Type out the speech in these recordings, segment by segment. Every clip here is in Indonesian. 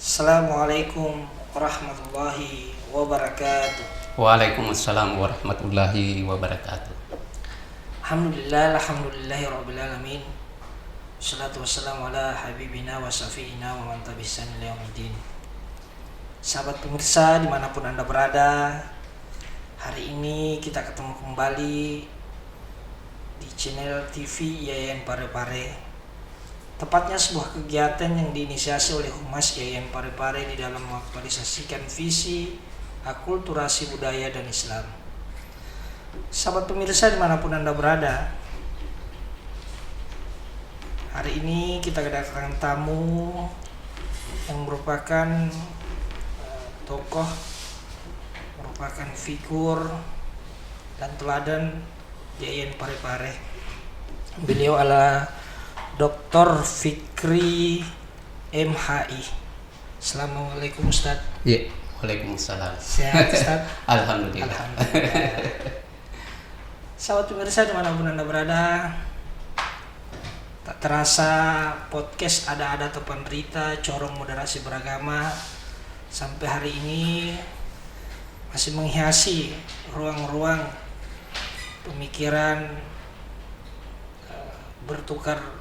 Assalamualaikum warahmatullahi wabarakatuh. Waalaikumsalam warahmatullahi wabarakatuh. Alhamdulillahi alamin. Wassalatu wassalamu ala habibina wa syafi'ina wa man tabi'an ila yaumiddin. Sahabat pemirsa dimanapun Anda berada, hari ini kita ketemu kembali di channel TV Yayan Parepare. Tepatnya sebuah kegiatan yang diinisiasi oleh Humas Yayan Parepare di dalam mengaktualisasikan visi, akulturasi budaya dan Islam. Sahabat pemirsa dimanapun Anda berada, hari ini kita kedatangan tamu yang merupakan tokoh, merupakan figur dan teladan Yayan Parepare. Beliau adalah Dr. Fikri MHI. Assalamualaikum Ustaz. Ya, waalaikumsalam. Sehat Ustaz? Alhamdulillah. Sahabat pemirsa dimanapun Anda berada, tak terasa podcast Ada atau Penderita Corong Moderasi Beragama sampai hari ini masih menghiasi ruang-ruang pemikiran, bertukar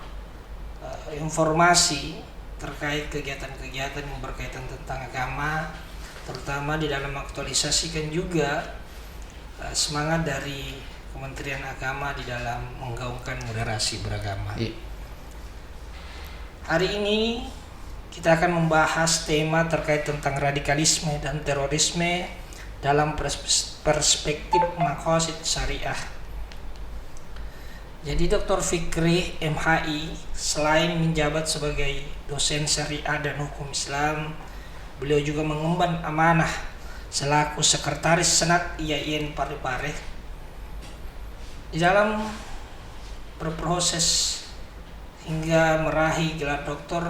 informasi terkait kegiatan-kegiatan yang berkaitan tentang agama, terutama di dalam aktualisasikan juga semangat dari Kementerian Agama di dalam menggaungkan moderasi beragama. Hari ini kita akan membahas tema terkait tentang radikalisme dan terorisme dalam perspektif maqasid syariah. Jadi Dr. Fikri MHI selain menjabat sebagai dosen syariah dan hukum Islam, beliau juga mengemban amanah selaku sekretaris Senat Yayan Parepare. Di dalam berproses hingga meraih gelar doktor,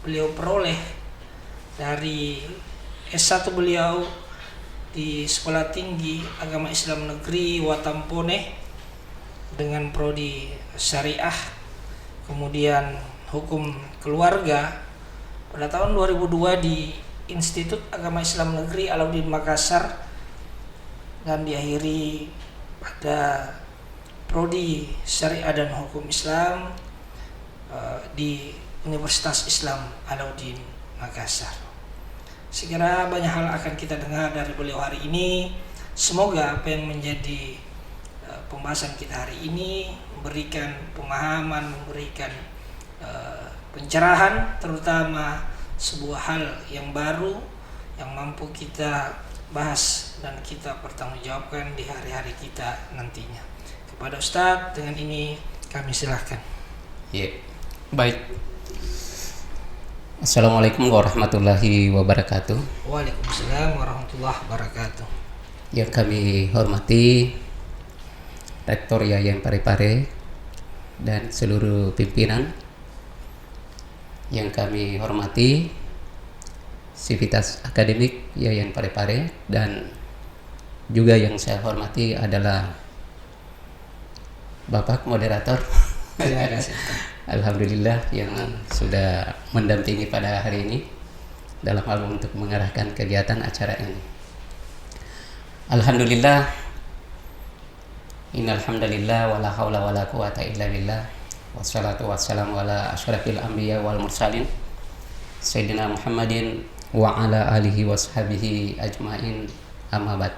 beliau peroleh dari S1 beliau di Sekolah Tinggi Agama Islam Negeri Watampone dengan prodi syariah, kemudian hukum keluarga pada tahun 2002 di Institut Agama Islam Negeri Alauddin Makassar, dan diakhiri pada prodi syariah dan hukum Islam di Universitas Islam Alauddin Makassar. Sekira banyak hal akan kita dengar dari beliau hari ini. Semoga apa yang menjadi pembahasan kita hari ini memberikan pemahaman, memberikan pencerahan, terutama sebuah hal yang baru yang mampu kita bahas dan kita pertanggungjawabkan di hari-hari kita nantinya. Kepada Ustadz, dengan ini kami silahkan. Ya, baik. Assalamualaikum warahmatullahi wabarakatuh. Waalaikumsalam warahmatullahi wabarakatuh. Yang kami hormati Rektor Yayan Parepare dan seluruh pimpinan, yang kami hormati Sivitas Akademik Yayan Parepare, dan juga yang saya hormati adalah Bapak Moderator. Alhamdulillah yang sudah mendampingi pada hari ini dalam hal untuk mengarahkan kegiatan acara ini. Alhamdulillah, innal hamdalillah wala haula wala quwata illa billah, wassalatu wassalamu ala asyrafil anbiya wal mursalin sayyidina Muhammadin wa ala alihi washabihi ajmain, amma ba'd.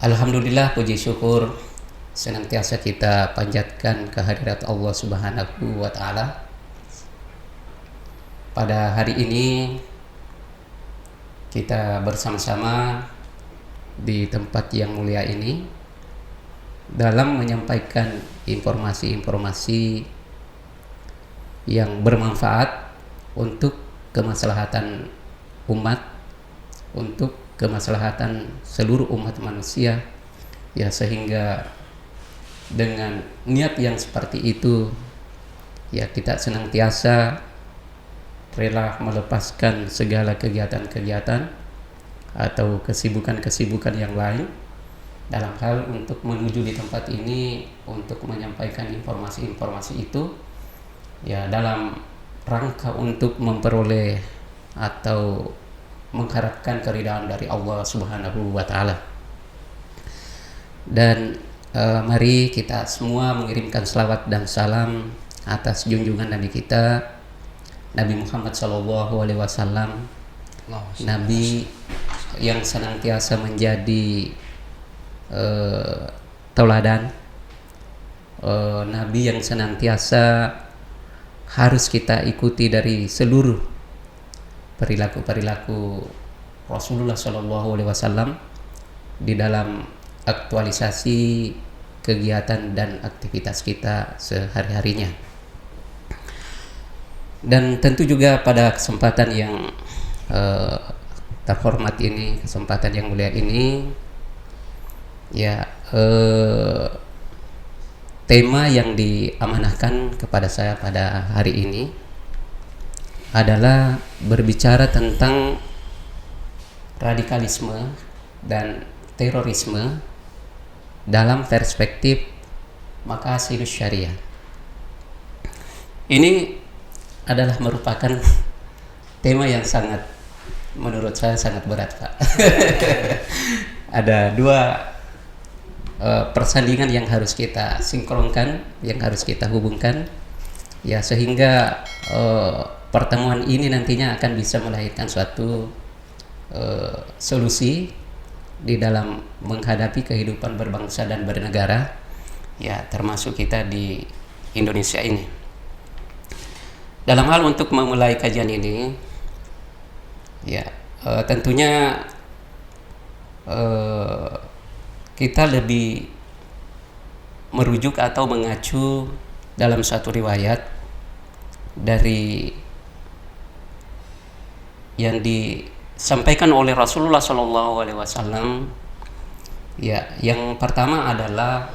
Alhamdulillah, puji syukur senantiasa kita panjatkan kehadirat Allah Subhanahu wa taala. Pada hari ini kita bersama-sama di tempat yang mulia ini dalam menyampaikan informasi-informasi yang bermanfaat untuk kemaslahatan umat, untuk kemaslahatan seluruh umat manusia, ya, sehingga dengan niat yang seperti itu, ya, kita senantiasa rela melepaskan segala kegiatan-kegiatan atau kesibukan-kesibukan yang lain dalam hal untuk menuju di tempat ini untuk menyampaikan informasi-informasi itu, ya, dalam rangka untuk memperoleh atau mengharapkan keridhaan dari Allah Subhanahu wa taala. Dan mari kita semua mengirimkan selawat dan salam atas junjungan Nabi kita, Nabi Muhammad SAW, Nabi yang senantiasa menjadi tauladan, Nabi yang senantiasa harus kita ikuti dari seluruh perilaku Rasulullah SAW di dalam aktualisasi kegiatan dan aktivitas kita sehari-harinya. Dan tentu juga pada kesempatan yang terhormat ini, kesempatan yang mulia ini, ya tema yang diamanahkan kepada saya pada hari ini adalah berbicara tentang radikalisme dan terorisme dalam perspektif maqasidus syariah. Ini adalah merupakan tema yang sangat, menurut saya sangat berat, Pak. Ada dua persandingan yang harus kita sinkronkan, yang harus kita hubungkan, ya, sehingga pertemuan ini nantinya akan bisa melahirkan suatu solusi di dalam menghadapi kehidupan berbangsa dan bernegara, ya, termasuk kita di Indonesia ini. Dalam hal untuk memulai kajian ini, ya, tentunya kita lebih merujuk atau mengacu dalam satu riwayat dari yang disampaikan oleh Rasulullah SAW. Ya, yang pertama adalah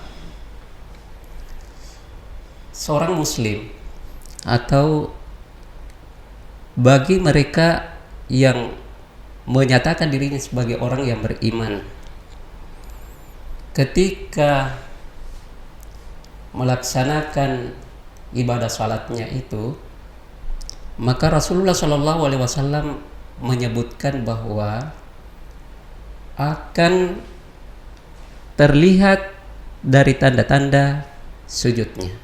seorang Muslim atau bagi mereka yang menyatakan dirinya sebagai orang yang beriman, ketika melaksanakan ibadah salatnya itu, maka Rasulullah SAW menyebutkan bahwa akan terlihat dari tanda-tanda sujudnya.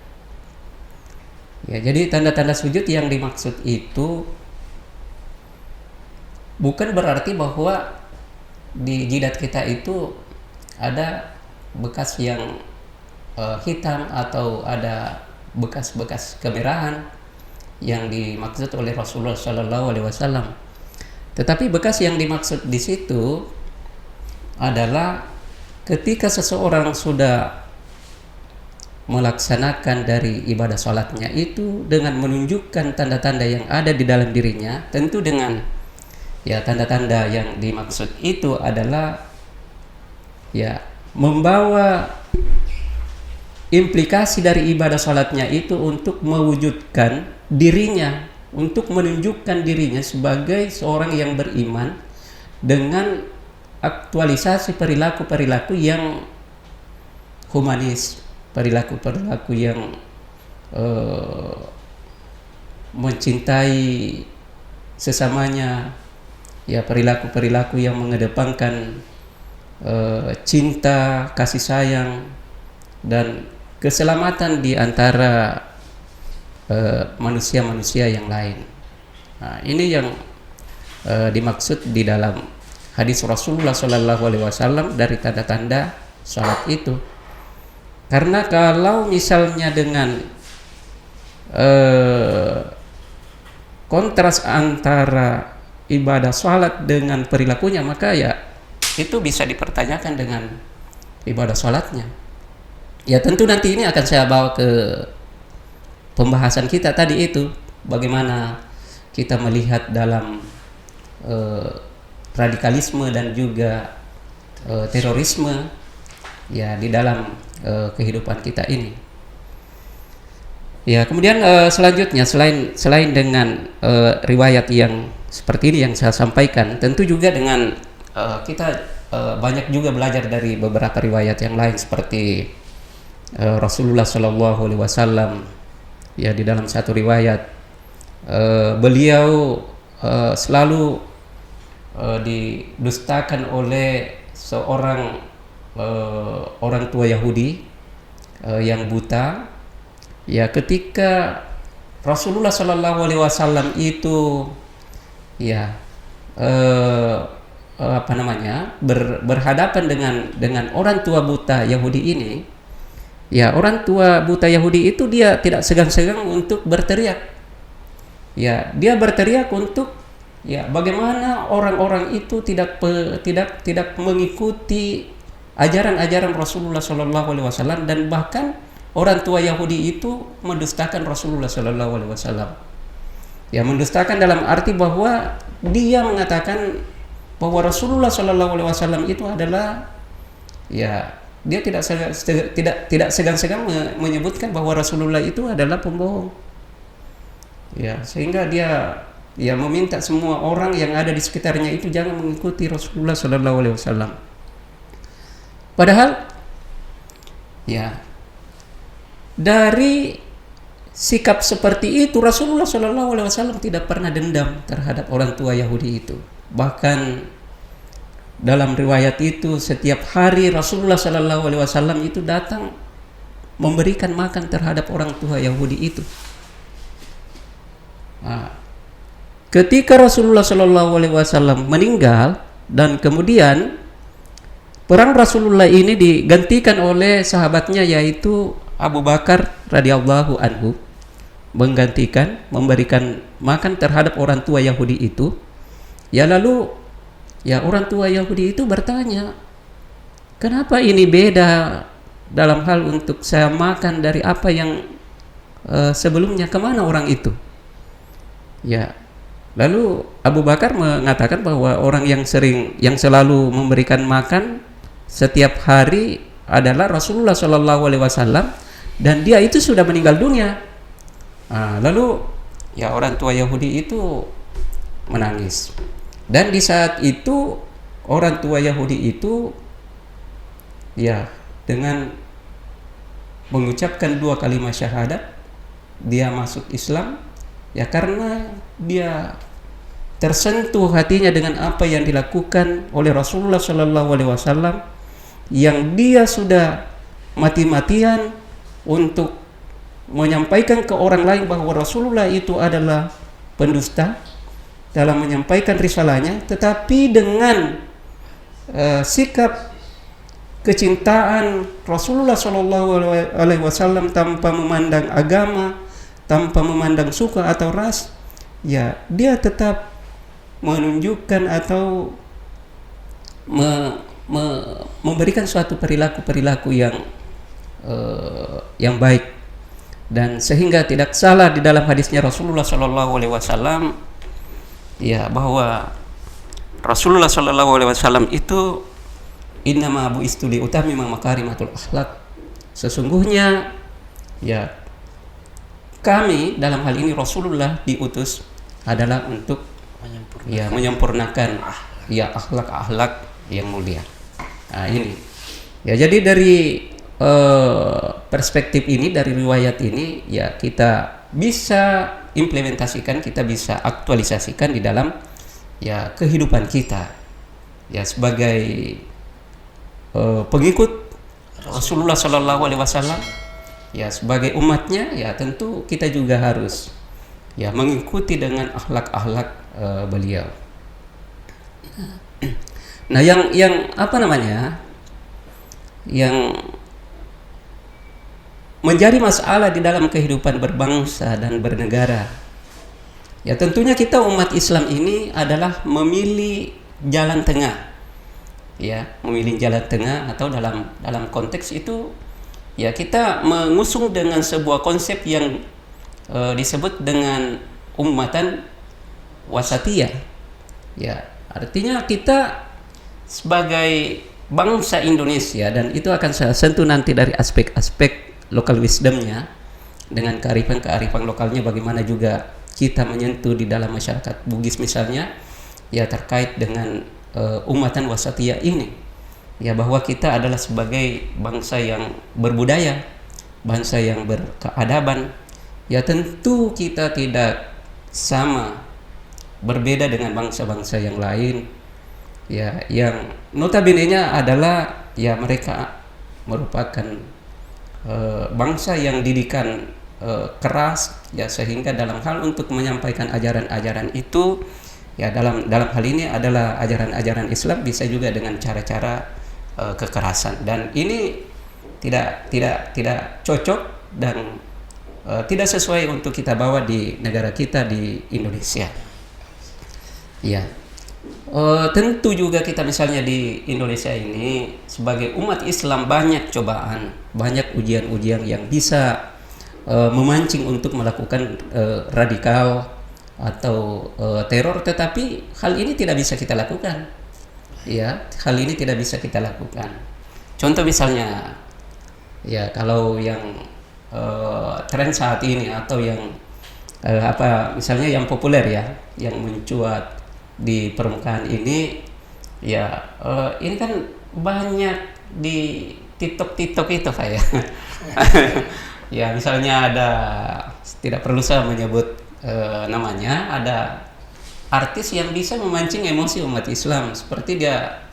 Ya, jadi tanda-tanda sujud yang dimaksud itu bukan berarti bahwa di jidat kita itu ada bekas yang hitam atau ada bekas-bekas kemerahan yang dimaksud oleh Rasulullah SAW. Tetapi bekas yang dimaksud di situ adalah ketika seseorang sudah melaksanakan dari ibadah salatnya itu dengan menunjukkan tanda-tanda yang ada di dalam dirinya, tentu dengan, ya, tanda-tanda yang dimaksud itu adalah, ya, membawa implikasi dari ibadah salatnya itu untuk mewujudkan dirinya, untuk menunjukkan dirinya sebagai seorang yang beriman dengan aktualisasi perilaku-perilaku yang humanis, perilaku-perilaku yang mencintai sesamanya, ya, perilaku-perilaku yang mengedepankan cinta, kasih sayang, dan keselamatan di antara manusia-manusia yang lain. Nah, ini yang dimaksud di dalam hadis Rasulullah SAW dari tanda-tanda salat itu. Karena kalau misalnya dengan kontras antara ibadah salat dengan perilakunya, maka ya itu bisa dipertanyakan dengan ibadah salatnya. Ya, tentu nanti ini akan saya bawa ke pembahasan kita tadi itu, bagaimana kita melihat dalam radikalisme dan juga terorisme, ya, di dalam kehidupan kita ini. Ya, kemudian selanjutnya selain dengan riwayat yang seperti ini yang saya sampaikan, tentu juga dengan kita banyak juga belajar dari beberapa riwayat yang lain seperti Rasulullah SAW, ya, di dalam satu riwayat beliau selalu didustakan oleh seorang orang tua Yahudi yang buta. Ya, ketika Rasulullah Shallallahu Alaihi Wasallam itu ya berhadapan dengan orang tua buta Yahudi ini, ya orang tua buta Yahudi itu dia tidak segan-segan untuk berteriak. Ya, dia berteriak untuk ya bagaimana orang-orang itu tidak mengikuti ajaran-ajaran Rasulullah Shallallahu Alaihi Wasallam, dan bahkan orang tua Yahudi itu mendustakan Rasulullah Shallallahu Alaihi Wasallam. Ya, mendustakan dalam arti bahwa dia mengatakan bahwa Rasulullah Shallallahu Alaihi Wasallam itu adalah ya dia tidak segan-segan menyebutkan bahwa Rasulullah itu adalah pembohong. Ya, sehingga dia meminta semua orang yang ada di sekitarnya itu jangan mengikuti Rasulullah Shallallahu Alaihi Wasallam. Padahal ya dari sikap seperti itu Rasulullah Shallallahu Alaihi Wasallam tidak pernah dendam terhadap orang tua Yahudi itu. Bahkan dalam riwayat itu setiap hari Rasulullah Shallallahu Alaihi Wasallam itu datang memberikan makan terhadap orang tua Yahudi itu. Nah, ketika Rasulullah Shallallahu Alaihi Wasallam meninggal dan kemudian peran Rasulullah ini digantikan oleh sahabatnya yaitu Abu Bakar radhiyallahu anhu, menggantikan memberikan makan terhadap orang tua Yahudi itu. Ya, lalu ya orang tua Yahudi itu bertanya, kenapa ini beda dalam hal untuk saya makan dari apa yang sebelumnya, kemana orang itu? Ya, lalu Abu Bakar mengatakan bahwa orang yang selalu memberikan makan setiap hari adalah Rasulullah Shallallahu Alaihi Wasallam, dan dia itu sudah meninggal dunia. Nah, lalu ya orang tua Yahudi itu menangis, dan di saat itu orang tua Yahudi itu ya dengan mengucapkan 2 kalimat syahadat dia masuk Islam, ya karena dia tersentuh hatinya dengan apa yang dilakukan oleh Rasulullah Shallallahu Alaihi Wasallam, yang dia sudah mati-matian untuk menyampaikan ke orang lain bahwa Rasulullah itu adalah pendusta dalam menyampaikan risalahnya, tetapi dengan sikap kecintaan Rasulullah Shallallahu Alaihi Wasallam tanpa memandang agama, tanpa memandang suku atau ras, ya dia tetap menunjukkan atau memberikan suatu perilaku yang baik, dan sehingga tidak salah di dalam hadisnya Rasulullah Shallallahu Alaihi Wasallam ya bahwa Rasulullah Shallallahu Alaihi Wasallam itu innama bu'istu li utammima makarimatul akhlak, sesungguhnya ya kami dalam hal ini Rasulullah diutus adalah untuk menyempurnakan akhlak yang mulia. Nah, ini ya, jadi dari perspektif ini, dari riwayat ini ya kita bisa implementasikan, kita bisa aktualisasikan di dalam ya kehidupan kita ya sebagai pengikut Rasulullah Shallallahu Alaihi Wasallam, ya sebagai umatnya ya tentu kita juga harus ya mengikuti dengan akhlak-akhlak beliau. Nah, yang apa namanya, yang menjadi masalah di dalam kehidupan berbangsa dan bernegara, ya tentunya kita umat Islam ini adalah memilih jalan tengah, ya memilih jalan tengah, atau dalam konteks itu ya kita mengusung dengan sebuah konsep yang disebut dengan ummatan wasatiyah. Ya, artinya kita sebagai bangsa Indonesia, dan itu akan saya sentuh nanti dari aspek-aspek local wisdomnya, dengan kearifan lokalnya, bagaimana juga kita menyentuh di dalam masyarakat Bugis misalnya, ya terkait dengan ummatan wasatiyah ini, ya bahwa kita adalah sebagai bangsa yang berbudaya, bangsa yang berkeadaban, ya tentu kita tidak sama, berbeda dengan bangsa-bangsa yang lain, ya, yang notabene-nya adalah ya mereka merupakan bangsa yang didikan keras, ya, sehingga dalam hal untuk menyampaikan ajaran-ajaran itu, ya, dalam hal ini adalah ajaran-ajaran Islam bisa juga dengan cara-cara kekerasan, dan ini tidak cocok dan tidak sesuai untuk kita bawa di negara kita di Indonesia. Ya, tentu juga kita misalnya di Indonesia ini sebagai umat Islam banyak cobaan, banyak ujian-ujian yang bisa memancing untuk melakukan radikal atau teror, tetapi hal ini tidak bisa kita lakukan. Ya, hal ini tidak bisa kita lakukan. Contoh misalnya, ya, kalau yang tren saat ini atau yang misalnya yang populer, ya, yang mencuat di permukaan ini, ya, ini kan banyak di TikTok itu, Pak, ya. Ya, misalnya ada, tidak perlu saya menyebut namanya, ada artis yang bisa memancing emosi umat Islam, seperti dia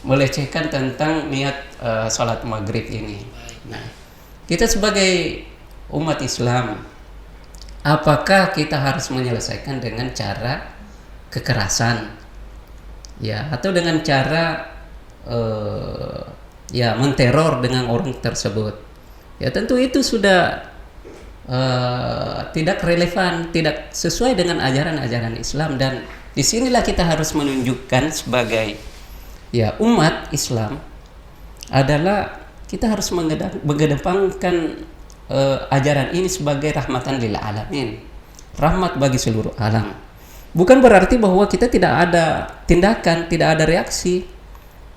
melecehkan tentang niat sholat maghrib ini. Nah, kita sebagai umat Islam, apakah kita harus menyelesaikan dengan cara kekerasan, ya, atau dengan cara ya, menteror dengan orang tersebut? Ya, tentu itu sudah tidak relevan, tidak sesuai dengan ajaran-ajaran Islam, dan disinilah kita harus menunjukkan sebagai, ya, umat Islam adalah kita harus mengedepankan ajaran ini sebagai rahmatan lil alamin, rahmat bagi seluruh alam. Bukan berarti bahwa kita tidak ada tindakan, tidak ada reaksi.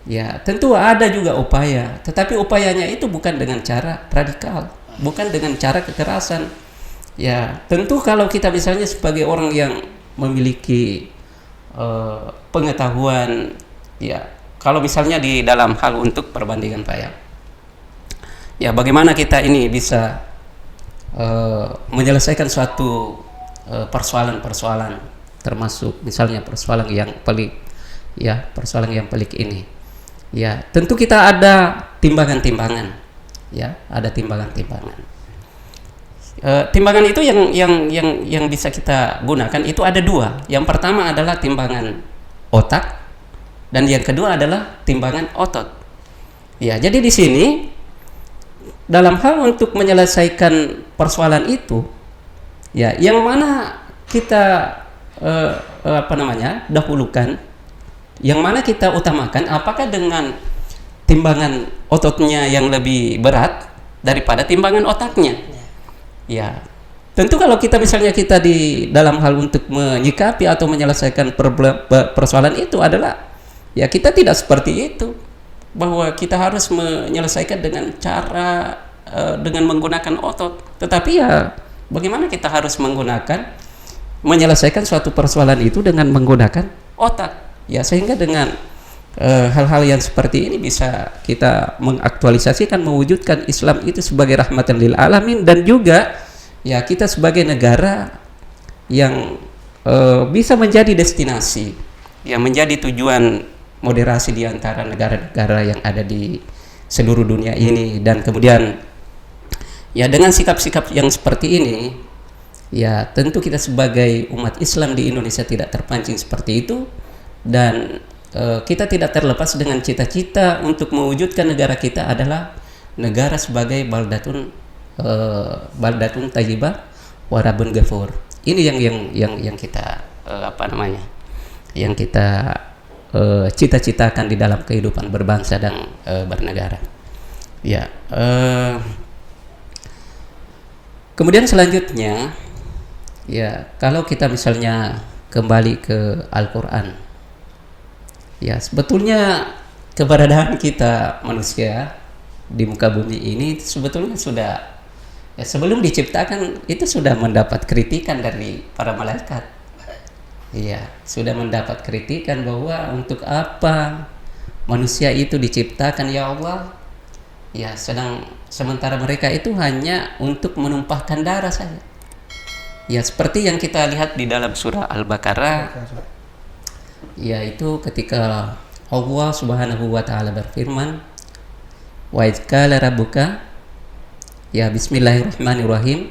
Ya, tentu ada juga upaya, tetapi upayanya itu bukan dengan cara radikal, bukan dengan cara kekerasan. Ya, tentu kalau kita misalnya sebagai orang yang memiliki pengetahuan, ya, kalau misalnya di dalam hal untuk perbandingan, Pak, ya, bagaimana kita ini bisa menyelesaikan suatu persoalan-persoalan, termasuk misalnya persoalan yang pelik, ya, persoalan yang pelik ini, ya, tentu kita ada timbangan-timbangan, ya, ada timbangan-timbangan. Timbangan itu yang bisa kita gunakan itu ada dua. Yang pertama adalah timbangan otak, dan yang kedua adalah timbangan otot. Ya, jadi di sini dalam hal untuk menyelesaikan persoalan itu, ya, yang mana kita dahulukan, yang mana kita utamakan, apakah dengan timbangan ototnya yang lebih berat daripada timbangan otaknya? Ya, tentu kalau kita misalnya kita di dalam hal untuk menyikapi atau menyelesaikan persoalan itu adalah, ya, kita tidak seperti itu, bahwa kita harus menyelesaikan dengan cara dengan menggunakan otot, tetapi ya, bagaimana kita harus menyelesaikan suatu persoalan itu dengan menggunakan otak, ya, sehingga dengan hal-hal yang seperti ini bisa kita mengaktualisasikan, mewujudkan Islam itu sebagai rahmatan lil alamin, dan juga, ya, kita sebagai negara yang bisa menjadi destinasi, ya, menjadi tujuan moderasi di antara negara-negara yang ada di seluruh dunia ini. Dan kemudian, ya, dengan sikap-sikap yang seperti ini, ya, tentu kita sebagai umat Islam di Indonesia tidak terpancing seperti itu, dan kita tidak terlepas dengan cita-cita untuk mewujudkan negara kita adalah negara sebagai baldatun thayyibah wa rabbun ghafur. Ini yang kita yang kita cita-citakan di dalam kehidupan berbangsa dan bernegara. Ya, kemudian selanjutnya, ya, kalau kita misalnya kembali ke Al-Quran, ya, sebetulnya keberadaan kita manusia di muka bumi ini sebetulnya sudah, ya, sebelum diciptakan itu sudah mendapat kritikan dari para malaikat. Iya, sudah mendapat kritikan bahwa untuk apa manusia itu diciptakan, ya Allah, ya, sementara mereka itu hanya untuk menumpahkan darah saja. Ya seperti yang kita lihat di dalam surah Al-Baqarah, yaitu ketika Allah Subhanahu wa taala berfirman, wa idz qala rabbuka, ya bismillahirrahmanirrahim,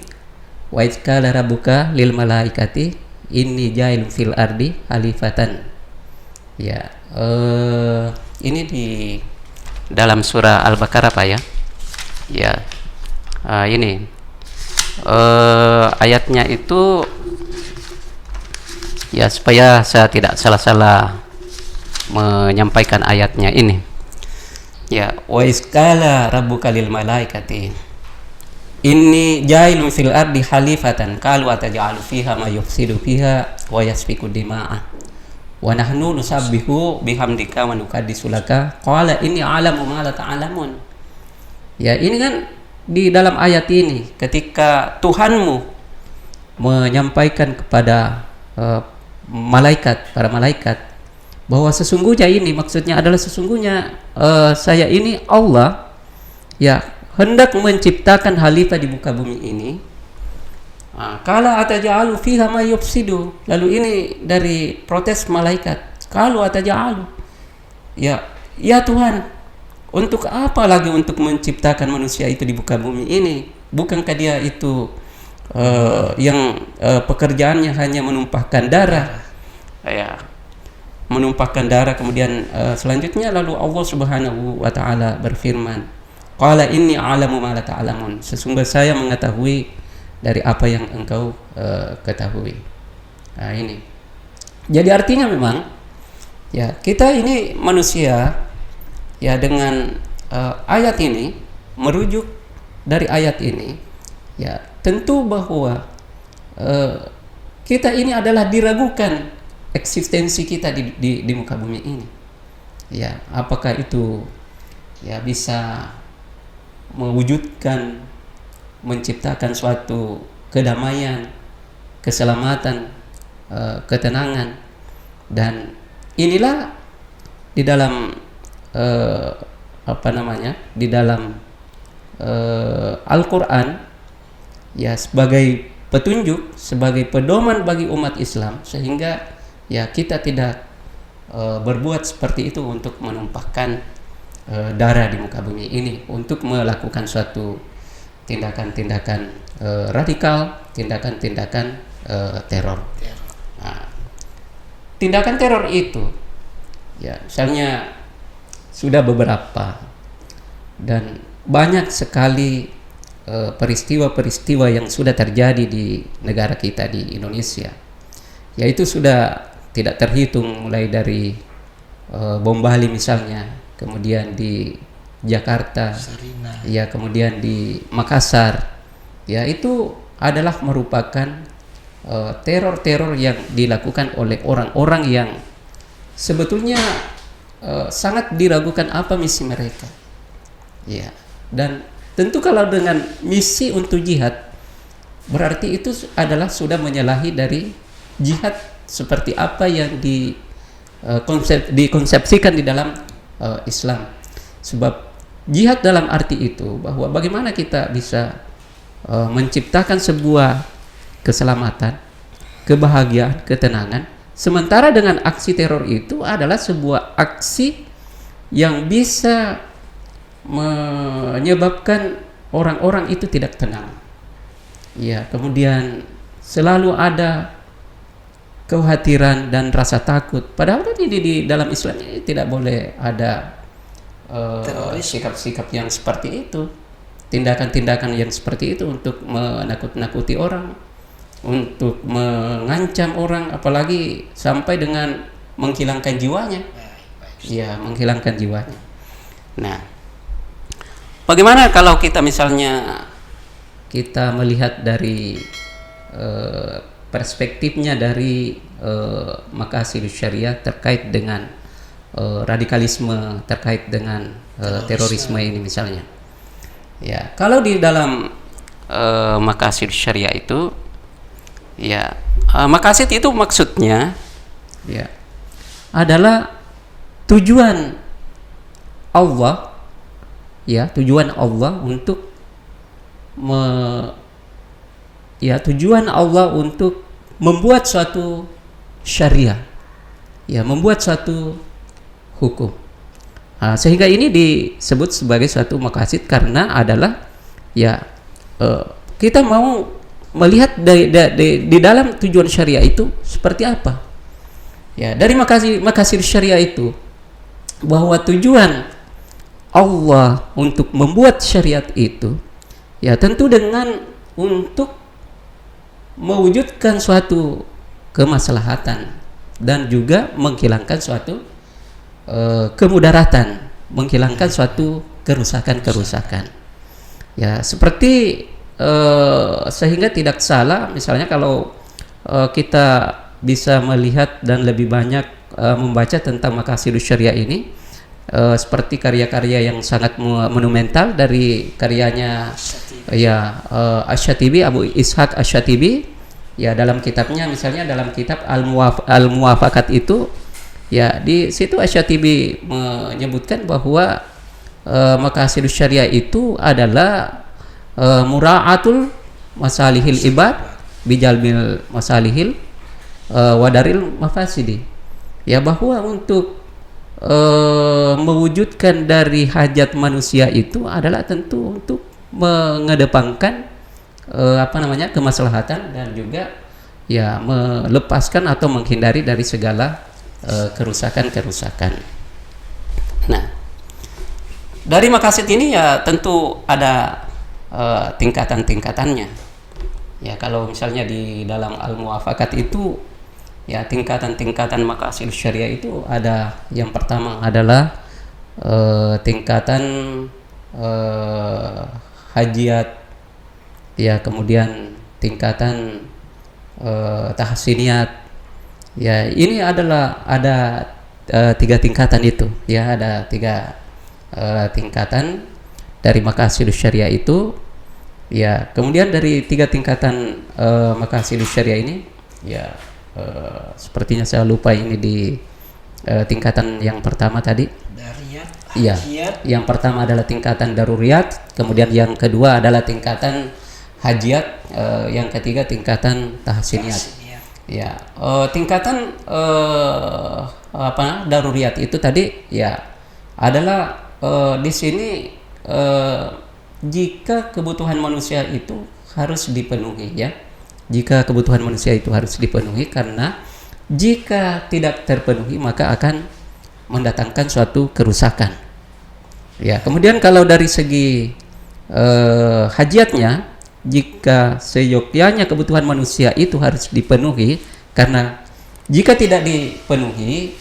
wa idz qala rabbuka lil malaikati inni ja'ilun fil ardi khalifatan. Ya, ini di dalam surah Al-Baqarah Pak ya. Ya. Ini ayatnya itu ya, supaya saya tidak salah-salah menyampaikan ayatnya ini. Ya, wa iskala rabbuka lil malaikati inni jailun fil ardi khalifatan qalu ataj'alu fiha ma yufsidu fiha wa yasfiku dima'a wa nahnu nusabbihu bihamdika wa nuqaddisu laka qala inni a'lamu ma la ta'lamun. Ya, ini kan di dalam ayat ini ketika Tuhanmu menyampaikan kepada para malaikat bahwa sesungguhnya ini, maksudnya adalah sesungguhnya saya ini Allah ya hendak menciptakan khalifah di muka bumi ini. Kala ataja'alu fiha ma yufsidu, lalu ini dari protes malaikat, kalau ataja'alu, ya Tuhan, untuk apa lagi untuk menciptakan manusia itu di muka bumi ini? Bukankah dia itu yang pekerjaannya hanya menumpahkan darah? Ya, menumpahkan darah. Kemudian selanjutnya lalu Allah Subhanahu wa taala berfirman, qala inni a'lamu ma la ta'lamun, sesungguhnya saya mengetahui dari apa yang engkau ketahui. Nah, ini. Jadi artinya memang ya kita ini manusia ya, dengan ayat ini, merujuk dari ayat ini, ya tentu bahwa kita ini adalah diragukan eksistensi kita di muka bumi ini. Ya, apakah itu ya bisa mewujudkan, menciptakan suatu kedamaian, keselamatan, ketenangan, dan inilah di dalam di dalam Al-Quran ya sebagai petunjuk, sebagai pedoman bagi umat Islam, sehingga ya kita tidak berbuat seperti itu untuk menumpahkan darah di muka bumi ini, untuk melakukan suatu tindakan-tindakan radikal, tindakan-tindakan teror. Nah, tindakan teror itu ya misalnya sudah beberapa dan banyak sekali peristiwa-peristiwa yang sudah terjadi di negara kita, di Indonesia, yaitu sudah tidak terhitung, mulai dari bom Bali misalnya, kemudian di Jakarta, Sarina, ya kemudian di Makassar, ya itu adalah merupakan teror-teror yang dilakukan oleh orang-orang yang sebetulnya sangat diragukan apa misi mereka. Ya, dan tentu kalau dengan misi untuk jihad, berarti itu adalah sudah menyalahi dari jihad seperti apa yang dikonsepsikan di dalam Islam. Sebab jihad dalam arti itu bahwa bagaimana kita bisa menciptakan sebuah keselamatan, kebahagiaan, ketenangan, sementara dengan aksi teror itu adalah sebuah aksi yang bisa menyebabkan orang-orang itu tidak tenang. Ya, kemudian selalu ada kekhawatiran dan rasa takut. Padahal di dalam Islam ini tidak boleh ada sikap-sikap yang seperti itu, tindakan-tindakan yang seperti itu untuk menakut-nakuti orang, untuk mengancam orang, apalagi sampai dengan menghilangkan jiwanya. Ya, menghilangkan jiwanya. Nah, bagaimana kalau kita misalnya kita melihat dari perspektifnya dari Maqasidus Syariah terkait dengan radikalisme, terkait dengan terorisme ini misalnya. Ya, kalau di dalam Maqasidus Syariah itu, ya maqasid itu maksudnya ya adalah tujuan Allah, ya tujuan Allah untuk ya tujuan Allah untuk membuat suatu syariah, ya membuat suatu hukum. Sehingga ini disebut sebagai suatu maqasid karena adalah ya kita mau melihat di dalam tujuan syariah itu seperti apa. Ya, dari maqasid syariah itu bahwa tujuan Allah untuk membuat syariat itu ya tentu dengan untuk mewujudkan suatu kemaslahatan dan juga menghilangkan suatu kemudaratan, menghilangkan suatu kerusakan. Ya, seperti sehingga tidak salah misalnya kalau kita bisa melihat dan lebih banyak membaca tentang maqasidus syariah ini, seperti karya-karya yang sangat monumental dari karyanya Asy-Syatibi, Abu Ishaq Asy-Syatibi, ya dalam kitabnya misalnya dalam kitab Al-Muwafaqat itu, ya di situ Asy-Syatibi menyebutkan bahwa maqasidus syariah itu adalah mura'atul masalihil ibad bijalbil masalihil wadaril mafasidi, ya bahwa untuk mewujudkan dari hajat manusia itu adalah tentu untuk mengedepankan kemaslahatan dan juga ya melepaskan atau menghindari dari segala kerusakan. Nah, dari maqasid ini ya tentu ada tingkatan-tingkatannya. Ya, kalau misalnya di dalam Al-Muwafaqat itu ya tingkatan-tingkatan maqasid syariah itu ada, yang pertama adalah tingkatan hajiat, ya kemudian tingkatan tahsiniyat. Ya, ini adalah ada 3 tingkatan itu, ya ada 3 tingkatan dari maqasidus syariah itu. Ya, kemudian dari 3 tingkatan maqasidus syariah ini, ya sepertinya saya lupa ini di tingkatan yang pertama tadi. Daruriyat. Iya. Yang pertama adalah tingkatan daruriyat, kemudian yang kedua adalah tingkatan hajiat, yang ketiga tingkatan tahsiniyat. Ya, tingkatan daruriyat itu tadi ya adalah di sini jika kebutuhan manusia itu harus dipenuhi, ya. Jika kebutuhan manusia itu harus dipenuhi, karena jika tidak terpenuhi maka akan mendatangkan suatu kerusakan. Ya, kemudian kalau dari segi hajiatnya, jika seyogyanya kebutuhan manusia itu harus dipenuhi, karena jika tidak dipenuhi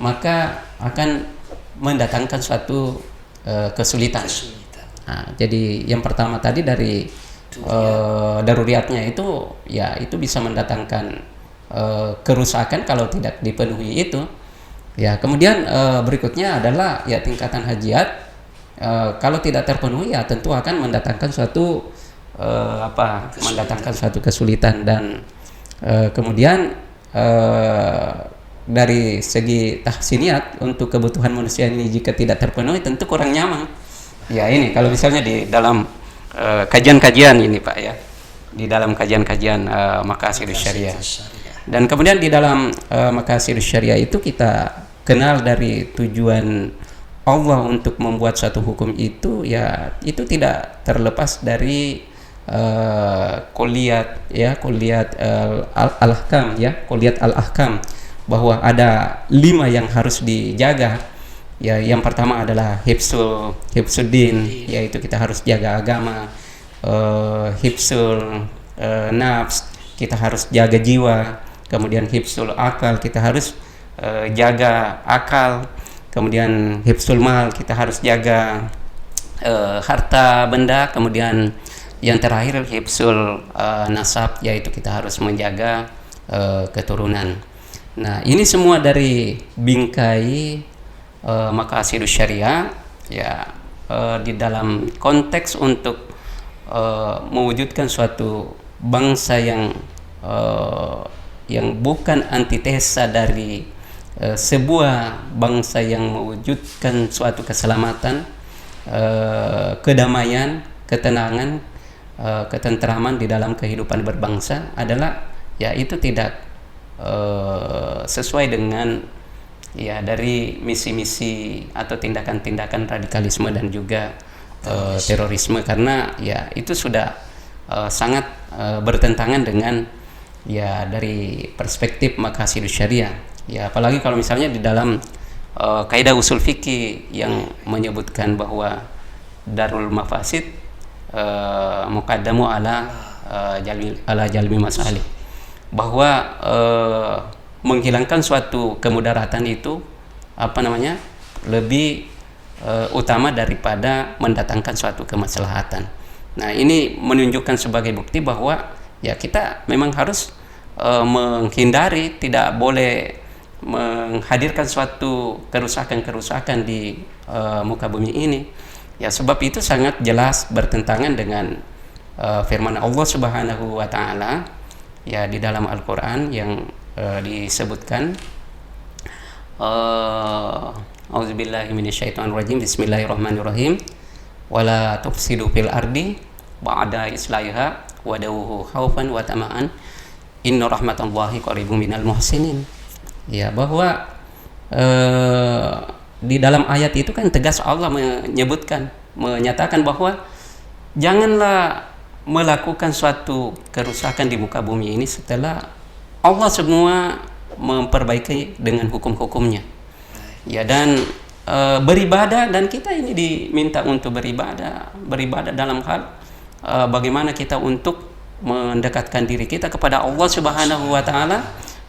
maka akan mendatangkan suatu kesulitan. Nah, jadi yang pertama tadi dari daruriyatnya itu ya itu bisa mendatangkan kerusakan kalau tidak dipenuhi itu. Ya, kemudian berikutnya adalah ya tingkatan hajiat. Kalau tidak terpenuhi ya tentu akan mendatangkan suatu mendatangkan suatu kesulitan. Dan kemudian dari segi tahsiniyat, untuk kebutuhan manusia ini jika tidak terpenuhi tentu kurang nyaman. Ya, ini kalau misalnya di dalam kajian-kajian ini Pak, ya, di dalam kajian-kajian maqasidus syariah. Dan kemudian di dalam maqasidus syariah itu kita kenal dari tujuan Allah untuk membuat suatu hukum itu, ya itu tidak terlepas dari kuliat al-ahkam, ya kuliat al-ahkam, bahwa ada 5 yang harus dijaga. Ya, yang pertama adalah hifzuddin, yaitu kita harus jaga agama. Hifzul nafs, kita harus jaga jiwa. Kemudian hifzul akal, kita harus jaga akal. Kemudian hifzul mal, kita harus jaga harta benda. Kemudian yang terakhir hifzul nasab, yaitu kita harus menjaga keturunan. Nah, ini semua dari bingkai maqasidus syariah, ya di dalam konteks untuk mewujudkan suatu bangsa yang bukan antitesa dari sebuah bangsa yang mewujudkan suatu keselamatan, kedamaian, ketenangan ketentraman di dalam kehidupan berbangsa adalah ya itu tidak sesuai dengan ya dari misi-misi atau tindakan-tindakan radikalisme dan juga terorisme, karena ya itu sudah sangat bertentangan dengan ya dari perspektif maqasidus syariah. Ya apalagi kalau misalnya di dalam kaidah usul fikih yang menyebutkan bahwa darul mafasid muqaddamu ala jalmi masalih, bahwa menghilangkan suatu kemudaratan itu lebih utama daripada mendatangkan suatu kemaslahatan. Nah, ini menunjukkan sebagai bukti bahwa ya kita memang harus menghindari, tidak boleh menghadirkan suatu kerusakan-kerusakan di muka bumi ini. Ya sebab itu sangat jelas bertentangan dengan firman Allah Subhanahu wa taala ya di dalam Al-Qur'an yang disebutkan auzubillahi minasyaitonirrajim, bismillahirrahmanirrahim, wala tufsidu fil ardi ba'da islahiha wad'uhu khaufan wa tama'an inna rahmatallahi qaribun minal muhsinin. Ya bahwa di dalam ayat itu kan tegas Allah menyatakan bahwa janganlah melakukan suatu kerusakan di muka bumi ini setelah Allah semua memperbaiki dengan hukum-hukumnya. Ya dan beribadah, dan kita ini diminta untuk beribadah dalam hal bagaimana kita untuk mendekatkan diri kita kepada Allah Subhanahu wa taala,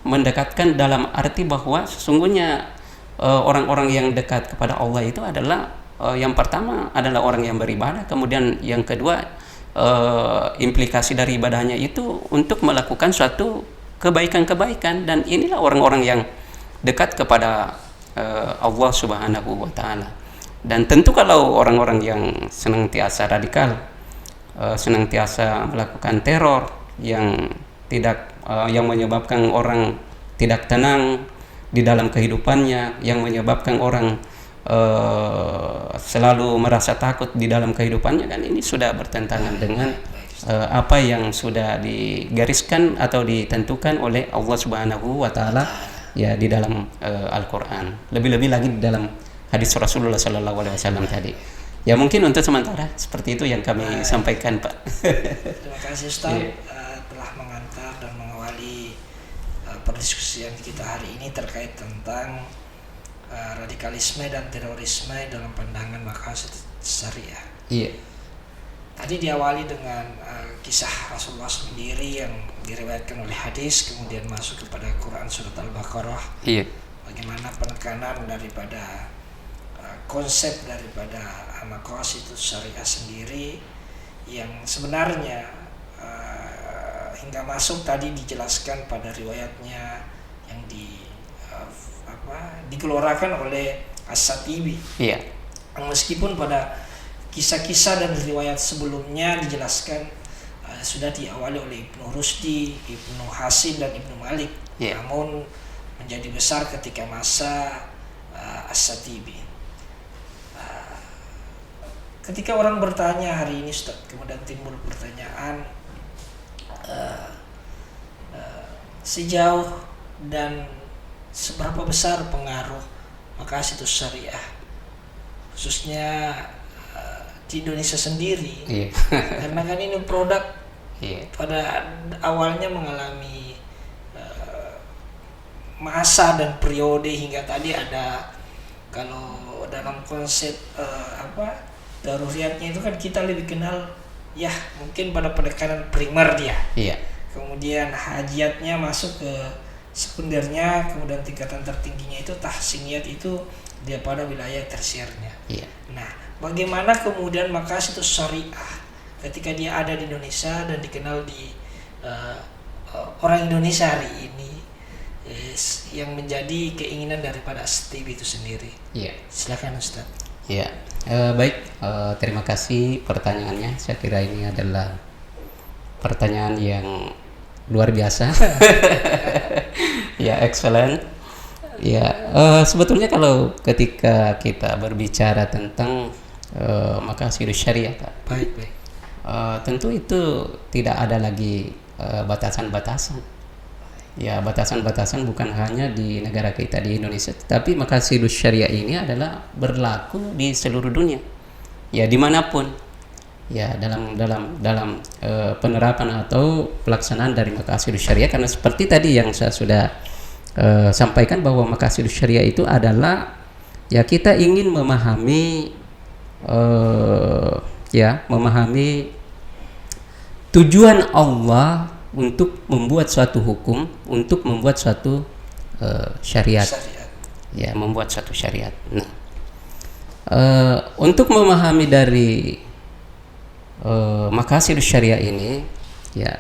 mendekatkan dalam arti bahwa sesungguhnya orang-orang yang dekat kepada Allah itu adalah yang pertama adalah orang yang beribadah, kemudian yang kedua implikasi dari ibadahnya itu untuk melakukan suatu kebaikan-kebaikan, dan inilah orang-orang yang dekat kepada Allah Subhanahu wa taala. Dan tentu kalau orang-orang yang senantiasa radikal, senantiasa melakukan teror yang yang menyebabkan orang tidak tenang di dalam kehidupannya, yang menyebabkan orang selalu merasa takut di dalam kehidupannya, kan ini sudah bertentangan dengan apa yang sudah digariskan atau ditentukan oleh Allah Subhanahu wa taala ya di dalam Al-Qur'an. Lebih-lebih lagi di dalam hadis Rasulullah sallallahu alaihi wasallam tadi. Ya mungkin untuk sementara seperti itu yang kami sampaikan, Pak. Terima kasih Ustaz telah mengantar dan mengawali perdiskusian kita hari ini terkait tentang radikalisme dan terorisme dalam pandangan maqasid syariah. Iya. Tadi diawali dengan kisah Rasulullah sendiri yang diriwayatkan oleh hadis, kemudian masuk kepada Quran surat Al-Baqarah. Iya. Bagaimana penekanan daripada konsep daripada maqasid syariah sendiri yang sebenarnya hingga masuk tadi dijelaskan pada riwayatnya yang digelorakan oleh As-Satibi. Iya. Meskipun pada kisah-kisah dan riwayat sebelumnya dijelaskan sudah diawali oleh Ibnu Rusdi, Ibnu Hasim dan Ibnu Malik. Yeah. Namun menjadi besar ketika masa As-Satibi. Ketika orang bertanya hari ini Ustaz, kemudian timbul pertanyaan sejauh dan seberapa besar pengaruh maqasid syariah khususnya di Indonesia sendiri. Iya. Karena kan ini produk pada awalnya mengalami masa dan periode hingga tadi ada, kalau dalam konsep daruriyatnya itu kan kita lebih kenal ya mungkin pada penekanan primer dia. Iya. Kemudian hajiatnya masuk ke sekundernya, kemudian tingkatan tertingginya itu tahsiniyat itu dia pada wilayah tersiernya. Iya. Nah, bagaimana kemudian maqasid syariah ketika dia ada di Indonesia dan dikenal di orang Indonesia hari ini yang menjadi keinginan daripada As-Satibi itu sendiri. Iya. Silakan Ustaz. Ya, baik. Terima kasih pertanyaannya. Saya kira ini adalah pertanyaan yang luar biasa. Ya, excellent. Ya, sebetulnya kalau ketika kita berbicara tentang maqasid syariah, Pak. Baik. tentu itu tidak ada lagi batasan-batasan. Ya, batasan-batasan bukan hanya di negara kita di Indonesia, tapi Maqasidus Syariah ini adalah berlaku di seluruh dunia. Ya, dimanapun. Ya, dalam penerapan atau pelaksanaan dari Maqasidus Syariah, karena seperti tadi yang saya sudah sampaikan bahwa Maqasidus Syariah itu adalah ya kita ingin memahami memahami tujuan Allah untuk membuat suatu hukum, untuk membuat suatu syariat. Ya, membuat suatu syariat. Nah, untuk memahami dari Maqasidus Syariah ini, ya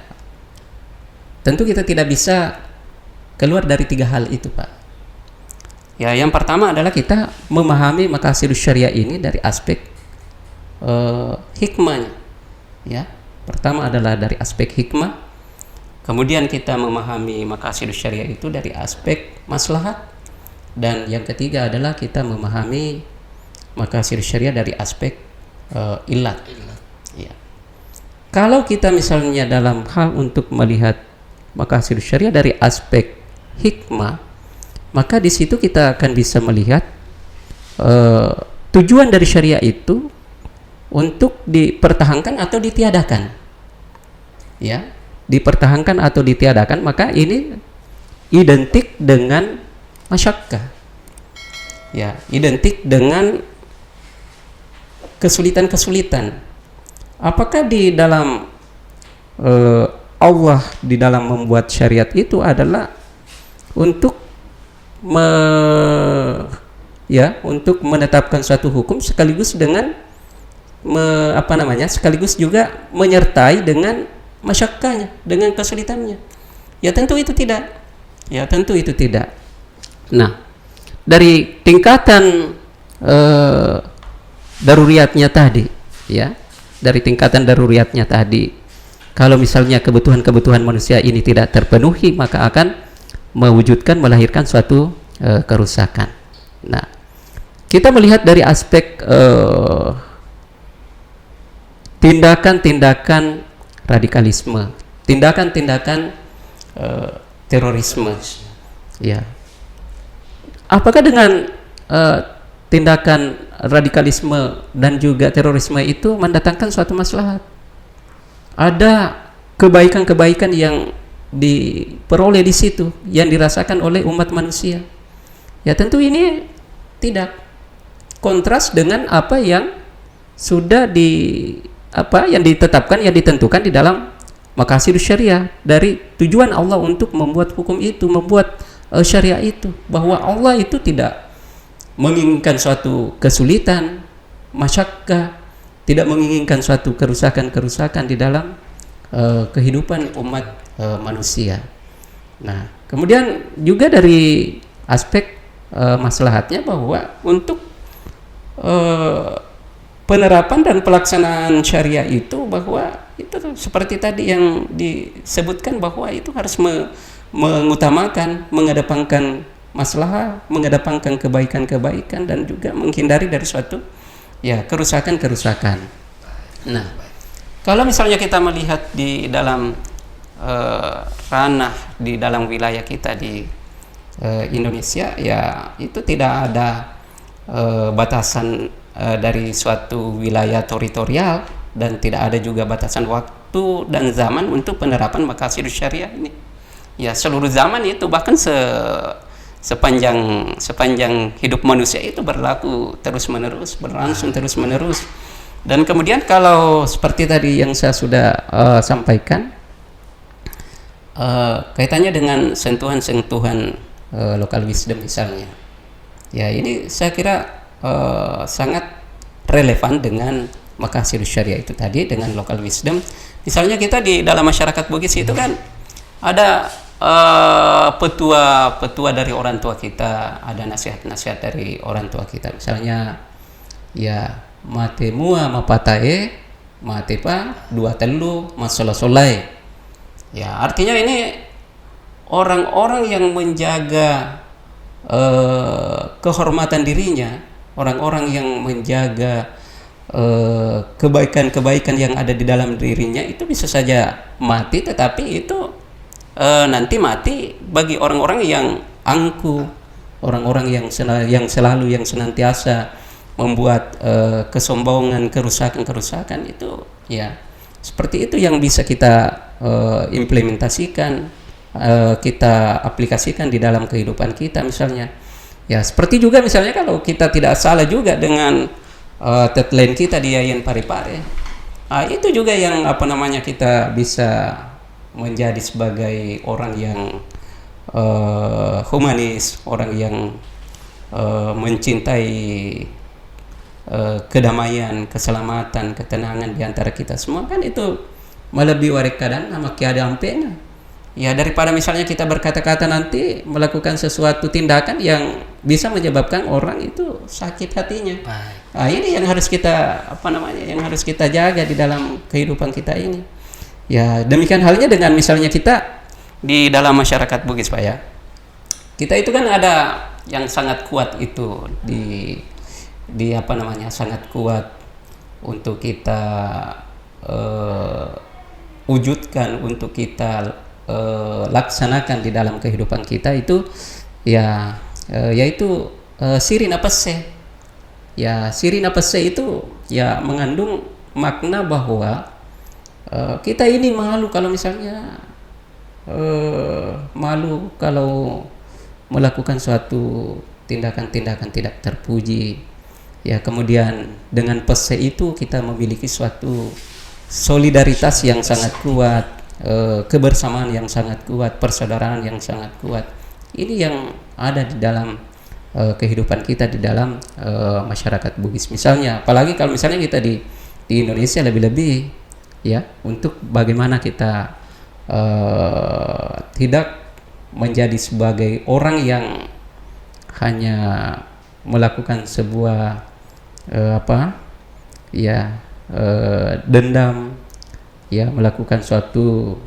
tentu kita tidak bisa keluar dari 3 hal itu, Pak. Ya, yang pertama adalah kita memahami Maqasidus Syariah ini dari aspek hikmahnya. Ya, pertama adalah dari aspek hikmah. Kemudian kita memahami Maqasidus Syariah itu dari aspek maslahat. Dan yang ketiga adalah kita memahami Maqasidus Syariah dari aspek illat. Ya. Kalau kita misalnya dalam hal untuk melihat Maqasidus Syariah dari aspek hikmah, maka di situ kita akan bisa melihat tujuan dari syariah itu untuk dipertahankan atau ditiadakan. Ya, dipertahankan atau ditiadakan, maka ini identik dengan masyakkah. Ya, identik dengan kesulitan-kesulitan. Apakah di dalam Allah di dalam membuat syariat itu adalah untuk untuk menetapkan suatu hukum sekaligus dengan sekaligus juga menyertai dengan masyakkahnya, dengan kesulitannya? Ya tentu itu tidak. Ya tentu itu tidak. Nah, dari tingkatan daruriyatnya tadi, ya, dari tingkatan daruriyatnya tadi, kalau misalnya kebutuhan-kebutuhan manusia ini tidak terpenuhi, maka akan melahirkan suatu kerusakan. Nah, kita melihat dari aspek tindakan-tindakan radikalisme, tindakan-tindakan terorisme. Ya, apakah dengan tindakan radikalisme dan juga terorisme itu mendatangkan suatu maslahat? Ada kebaikan-kebaikan yang diperoleh di situ, yang dirasakan oleh umat manusia? Ya tentu ini tidak, kontras dengan apa yang sudah yang ditetapkan, yang ditentukan di dalam Maqasidus Syariah, dari tujuan Allah untuk membuat hukum itu, membuat syariah itu, bahwa Allah itu tidak menginginkan suatu kesulitan, masyakkah, tidak menginginkan suatu kerusakan-kerusakan di dalam kehidupan umat manusia. Nah, kemudian juga dari aspek maslahatnya, bahwa untuk penerapan dan pelaksanaan syariah itu, bahwa itu seperti tadi yang disebutkan, bahwa itu harus mengutamakan, mengedepankan maslahah, mengedepankan kebaikan-kebaikan, dan juga menghindari dari suatu kerusakan-kerusakan. Nah, kalau misalnya kita melihat di dalam ranah di dalam wilayah kita di Indonesia, ya itu tidak ada batasan dari suatu wilayah teritorial, dan tidak ada juga batasan waktu dan zaman untuk penerapan Maqasidus Syariah ini. Ya, seluruh zaman itu, bahkan sepanjang hidup manusia itu berlaku terus-menerus, berlangsung terus-menerus. Dan kemudian kalau seperti tadi yang saya sudah sampaikan, kaitannya dengan sentuhan-sentuhan local wisdom misalnya, ya ini saya kira sangat relevan dengan Maqasidus Syariah itu tadi, dengan local wisdom. Misalnya kita di dalam masyarakat Bugis itu kan ada petua dari orang tua kita, ada nasihat-nasihat dari orang tua kita, misalnya ya mate mua mapatae mate pa dua telu masalah solai. Ya, artinya ini orang-orang yang menjaga kehormatan dirinya, orang-orang yang menjaga kebaikan-kebaikan yang ada di dalam dirinya itu bisa saja mati, tetapi itu nanti mati bagi orang-orang yang angkuh, orang-orang yang selalu yang senantiasa membuat kesombongan, kerusakan itu, ya seperti itu yang bisa kita implementasikan, kita aplikasikan di dalam kehidupan kita misalnya. Ya seperti juga misalnya kalau kita tidak salah juga dengan tagline kita di Yayan Parepare, itu juga yang kita bisa menjadi sebagai orang yang humanis, orang yang mencintai kedamaian, keselamatan, ketenangan di antara kita semua, kan itu melebihi warekadan nama keadaan pena. Ya daripada misalnya kita berkata-kata nanti melakukan sesuatu tindakan yang bisa menyebabkan orang itu sakit hatinya. Ini yang harus kita yang harus kita jaga di dalam kehidupan kita ini. Ya demikian halnya dengan misalnya kita di dalam masyarakat Bugis Pak ya. Kita itu kan ada yang sangat kuat itu di sangat kuat untuk kita wujudkan, untuk kita laksanakan di dalam kehidupan kita itu, ya yaitu sirina passe. Ya sirina passe itu ya mengandung makna bahwa kita ini malu kalau misalnya malu kalau melakukan suatu tindakan-tindakan tidak terpuji. Ya kemudian dengan passe itu kita memiliki suatu solidaritas yang sangat kuat, kebersamaan yang sangat kuat, persaudaraan yang sangat kuat. Ini yang ada di dalam kehidupan kita di dalam masyarakat Bugis misalnya. Apalagi kalau misalnya kita di Indonesia lebih-lebih ya, untuk bagaimana kita tidak menjadi sebagai orang yang hanya melakukan sebuah dendam, ya melakukan suatu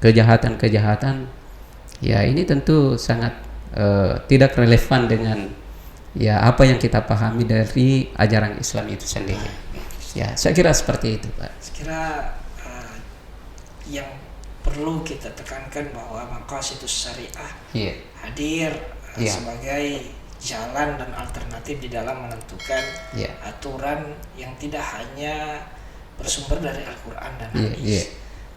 kejahatan. Ya ini tentu sangat tidak relevan dengan ya apa yang kita pahami dari ajaran Islam itu sendiri. Ya saya kira seperti itu Pak. Saya kira yang perlu kita tekankan bahwa maqasidus syariah hadir sebagai jalan dan alternatif di dalam menentukan aturan yang tidak hanya bersumber dari Al-Quran dan hadis.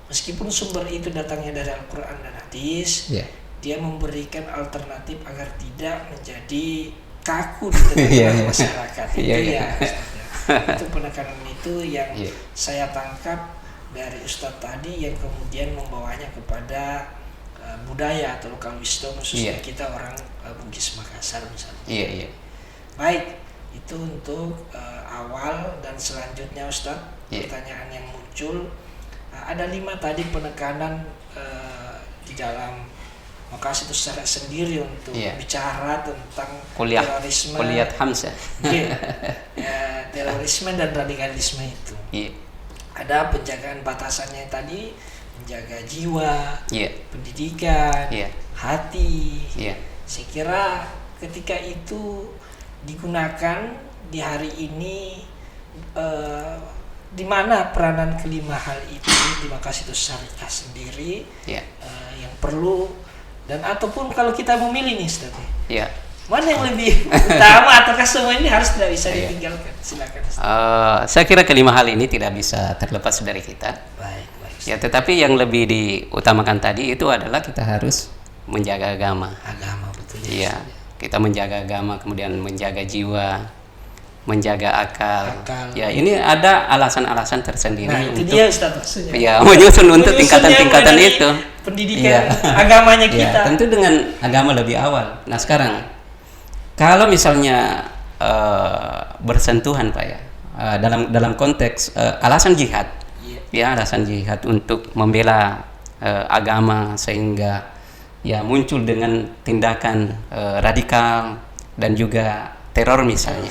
Meskipun sumber itu datangnya dari Al-Quran dan hadis, dia memberikan alternatif agar tidak menjadi kaku di tengah masyarakat. Itu penekanan itu yang saya tangkap dari Ustadz tadi, yang kemudian membawanya kepada budaya atau lokal wisdom khususnya kita orang Bugis Makassar misalnya. Baik, itu untuk awal, dan selanjutnya Ustadz pertanyaan yang muncul, ada 5 tadi penekanan di dalam Maqasidus Syariah sendiri untuk bicara tentang terorisme, terorisme dan radikalisme itu. Ada penjagaan batasannya tadi, menjaga jiwa, pendidikan, hati. Saya kira ketika itu digunakan di hari ini, di mana peranan kelima hal itu di Maqasidus Syariah sendiri yang perlu, dan ataupun kalau kita memilih nih Ustaz, mana yang lebih utama, ataukah semua ini harus tidak bisa ditinggalkan? Silakan Ustaz. Saya kira kelima hal ini tidak bisa terlepas dari kita. Baik. Ya, tetapi yang lebih diutamakan tadi itu adalah kita harus menjaga agama. Betul ya. Kita menjaga agama, kemudian menjaga jiwa, menjaga akal. Ya, ini ada alasan-alasan tersendiri. Nah, itu untuk, dia Ustaz maksudnya. Ya, menyusun untuk tingkatan-tingkatan itu. Pendidikan agamanya kita. Ya, tentu dengan agama lebih awal. Nah, sekarang kalau misalnya bersentuhan Pak ya, dalam konteks alasan jihad. Alasan jihad untuk membela agama, sehingga ya muncul dengan tindakan radikal dan juga teror misalnya.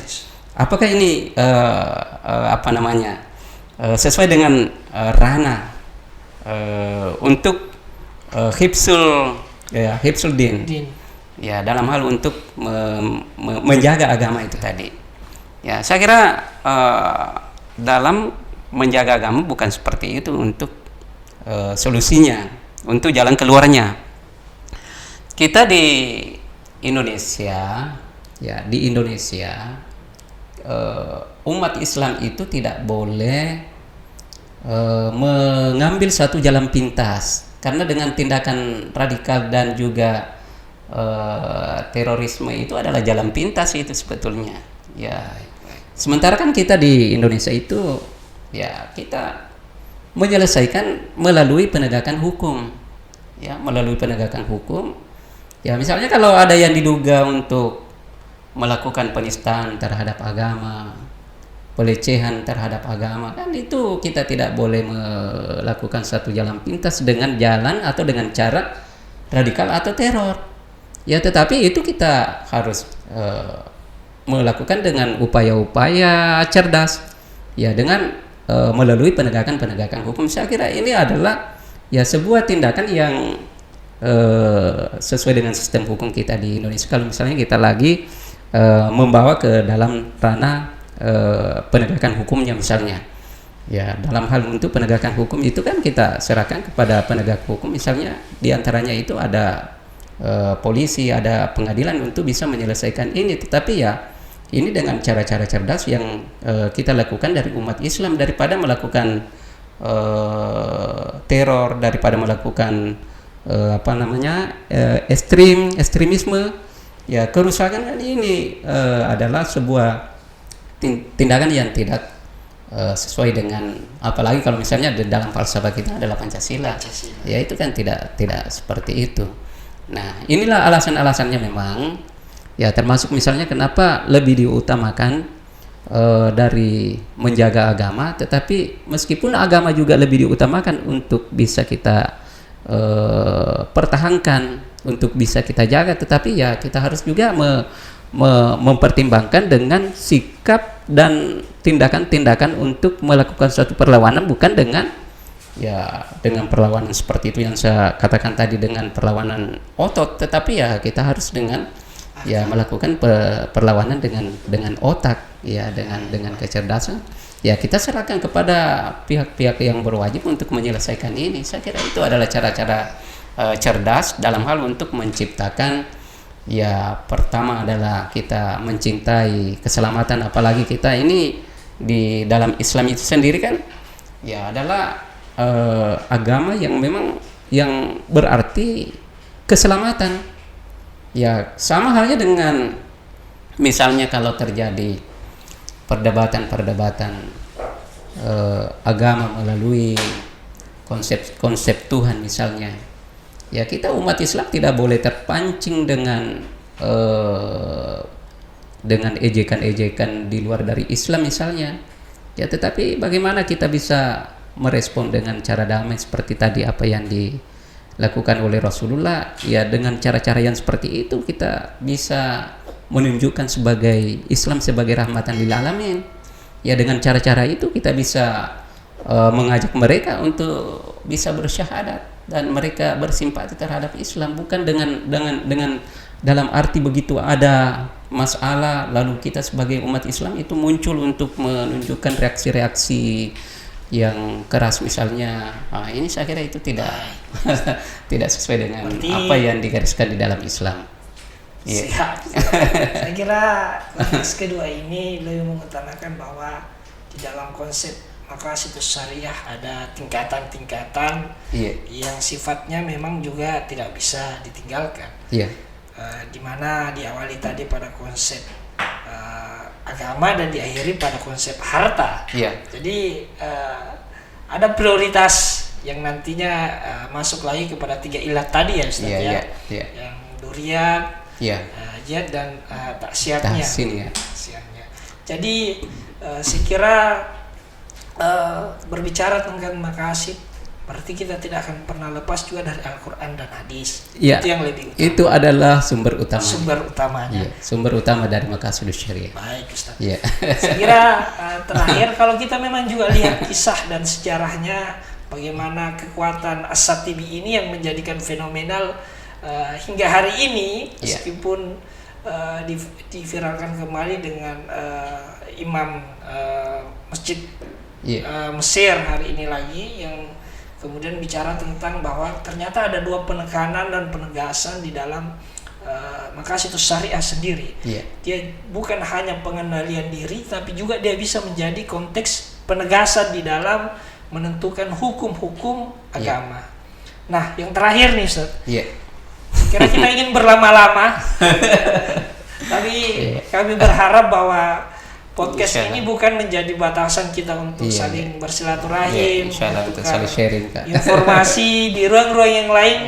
Apakah ini sesuai dengan ranah untuk hifzul din, ya dalam hal untuk menjaga agama itu tadi. Ya saya kira dalam menjaga agama bukan seperti itu untuk solusinya, untuk jalan keluarnya. Kita di Indonesia, ya di Indonesia umat Islam itu tidak boleh mengambil satu jalan pintas, karena dengan tindakan radikal dan juga terorisme itu adalah jalan pintas itu sebetulnya. Ya, sementara kan kita di Indonesia itu ya kita menyelesaikan melalui penegakan hukum, ya melalui penegakan hukum. Ya misalnya kalau ada yang diduga untuk melakukan penistaan terhadap agama, pelecehan terhadap agama, kan itu kita tidak boleh melakukan satu jalan pintas dengan jalan atau dengan cara radikal atau teror. Ya tetapi itu kita harus melakukan dengan upaya-upaya cerdas, ya dengan melalui penegakan hukum. Saya kira ini adalah ya sebuah tindakan yang sesuai dengan sistem hukum kita di Indonesia. Kalau misalnya kita lagi membawa ke dalam ranah penegakan hukumnya misalnya, ya dalam hal untuk penegakan hukum itu kan kita serahkan kepada penegak hukum, misalnya diantaranya itu ada polisi, ada pengadilan untuk bisa menyelesaikan ini. Tetapi ya ini dengan cara-cara cerdas yang kita lakukan dari umat Islam, daripada melakukan teror, daripada melakukan ekstremisme. Ya kerusakan kan ini adalah sebuah tindakan yang tidak sesuai dengan, apalagi kalau misalnya dalam falsafah kita adalah Pancasila. Ya itu kan tidak seperti itu. Nah inilah alasan-alasannya memang, ya termasuk misalnya kenapa lebih diutamakan dari menjaga agama, tetapi meskipun agama juga lebih diutamakan untuk bisa kita pertahankan, untuk bisa kita jaga, tetapi ya kita harus juga mempertimbangkan dengan sikap dan tindakan-tindakan untuk melakukan suatu perlawanan, bukan dengan perlawanan seperti itu yang saya katakan tadi, dengan perlawanan otot, tetapi ya kita harus dengan ya melakukan perlawanan dengan otak, ya dengan kecerdasan. Ya kita serahkan kepada pihak-pihak yang berwajib untuk menyelesaikan ini. Saya kira itu adalah cara-cara cerdas dalam hal untuk menciptakan, ya pertama adalah kita mencintai keselamatan, apalagi kita ini di dalam Islam itu sendiri kan ya adalah agama yang memang yang berarti keselamatan. Ya sama halnya dengan misalnya kalau terjadi perdebatan agama melalui konsep Tuhan misalnya, ya kita umat Islam tidak boleh terpancing dengan ejekan-ejekan di luar dari Islam misalnya. Ya tetapi bagaimana kita bisa merespon dengan cara damai seperti tadi apa yang dilakukan oleh Rasulullah, ya dengan cara-cara yang seperti itu kita bisa menunjukkan sebagai Islam sebagai rahmatan lil alamin. Ya dengan cara-cara itu kita bisa mengajak mereka untuk bisa bersyahadat dan mereka bersimpati terhadap Islam, bukan dengan dalam arti begitu ada masalah lalu kita sebagai umat Islam itu muncul untuk menunjukkan reaksi-reaksi yang keras misalnya. Ini saya kira itu tidak tidak sesuai dengan apa yang digariskan di dalam Islam. Siap. Saya kira konteks kedua ini lebih mengutamakan bahwa di dalam konsep maqasidus syariah ada tingkatan-tingkatan yang sifatnya memang juga tidak bisa ditinggalkan. Di mana diawali tadi pada konsep agama dan diakhiri pada konsep harta. Jadi ada prioritas yang nantinya masuk lagi kepada tiga ilat tadi ya Ustaz yang duriat, jihad dan taksiatnya. Jadi saya kira berbicara tentang maqasid berarti kita tidak akan pernah lepas juga dari Al-Quran dan hadis. Itu yang lebih utama. Itu adalah sumber utama. Sumber utamanya. Sumber utama dari maqasidus syariah. Baik Ustaz. Saya kira terakhir kalau kita memang juga lihat kisah dan sejarahnya bagaimana kekuatan As-Satibi ini yang menjadikan fenomenal hingga hari ini, meskipun diviralkan kembali dengan imam masjid Mesir hari ini lagi, yang kemudian bicara tentang bahwa ternyata ada dua penekanan dan penegasan di dalam Maqasidus Syariah sendiri. Dia bukan hanya pengendalian diri, tapi juga dia bisa menjadi konteks penegasan di dalam menentukan hukum-hukum agama. Nah, yang terakhir nih, Ustaz. Kira kita ingin berlama-lama, tapi kami berharap bahwa podcast ini bukan menjadi batasan kita untuk saling bersilaturahim, untuk saling sharing, Kak. Informasi di ruang-ruang yang lain.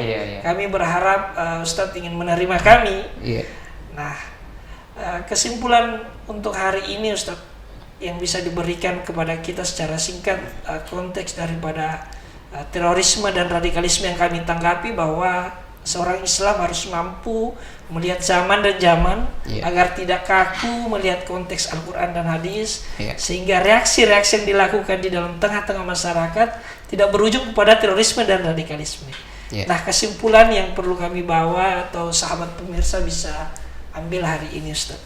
Kami berharap Ustadz ingin menerima kami. Nah, kesimpulan untuk hari ini, Ustadz, yang bisa diberikan kepada kita secara singkat, konteks daripada terorisme dan radikalisme yang kami tanggapi, bahwa seorang Islam harus mampu melihat zaman dan zaman agar tidak kaku melihat konteks Al-Quran dan hadis, sehingga reaksi-reaksi yang dilakukan di dalam tengah-tengah masyarakat tidak berujung kepada terorisme dan radikalisme. Nah, kesimpulan yang perlu kami bawa atau sahabat pemirsa bisa ambil hari ini, Ustaz.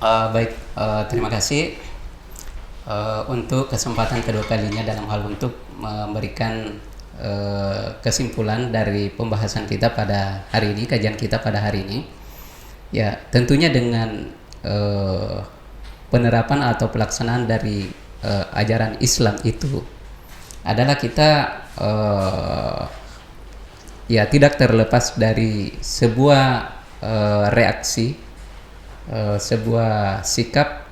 Baik, terima kasih untuk kesempatan kedua kalinya dalam hal untuk memberikan kesimpulan dari pembahasan kita pada hari ini, kajian kita pada hari ini. Ya, tentunya dengan penerapan atau pelaksanaan dari ajaran Islam itu adalah kita ya tidak terlepas dari sebuah reaksi, sebuah sikap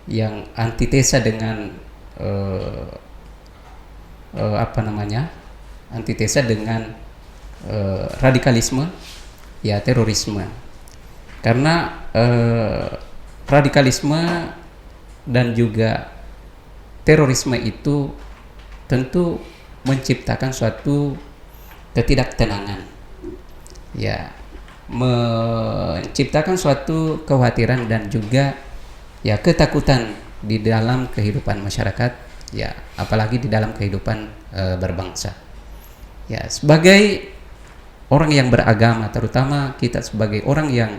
yang antitesa dengan antitesa dengan radikalisme, ya terorisme. Karena radikalisme dan juga terorisme itu tentu menciptakan suatu ketidaktenangan, ya, menciptakan suatu kekhawatiran dan juga ya ketakutan di dalam kehidupan masyarakat, ya apalagi di dalam kehidupan berbangsa. Ya, sebagai orang yang beragama, terutama kita sebagai orang yang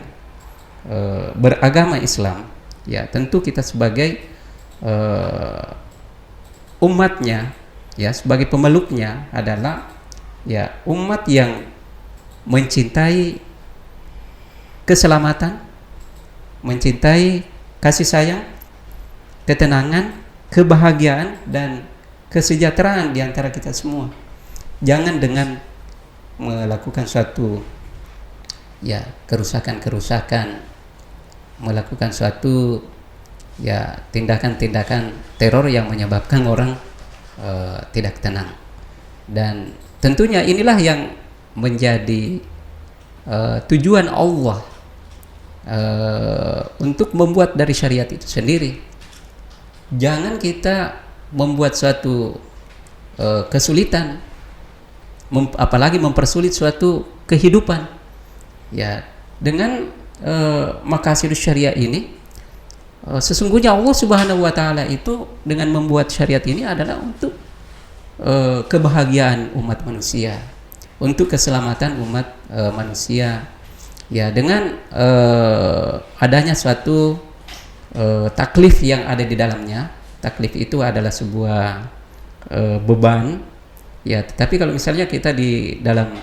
beragama Islam, ya tentu kita sebagai umatnya, ya sebagai pemeluknya adalah ya umat yang mencintai keselamatan, mencintai kasih sayang, ketenangan, kebahagiaan dan kesejahteraan di antara kita semua. Jangan dengan melakukan suatu ya kerusakan-kerusakan, melakukan suatu ya tindakan-tindakan teror yang menyebabkan orang tidak tenang. Dan tentunya inilah yang menjadi tujuan Allah untuk membuat dari syariat itu sendiri. Jangan kita membuat suatu kesulitan, apalagi mempersulit suatu kehidupan. Ya, dengan Maqasidus Syariah ini, sesungguhnya Allah Subhanahu wa taala itu dengan membuat syariat ini adalah untuk kebahagiaan umat manusia, untuk keselamatan umat manusia. Ya, dengan adanya suatu taklif yang ada di dalamnya. Taklif itu adalah sebuah beban. Ya, tetapi kalau misalnya kita di dalam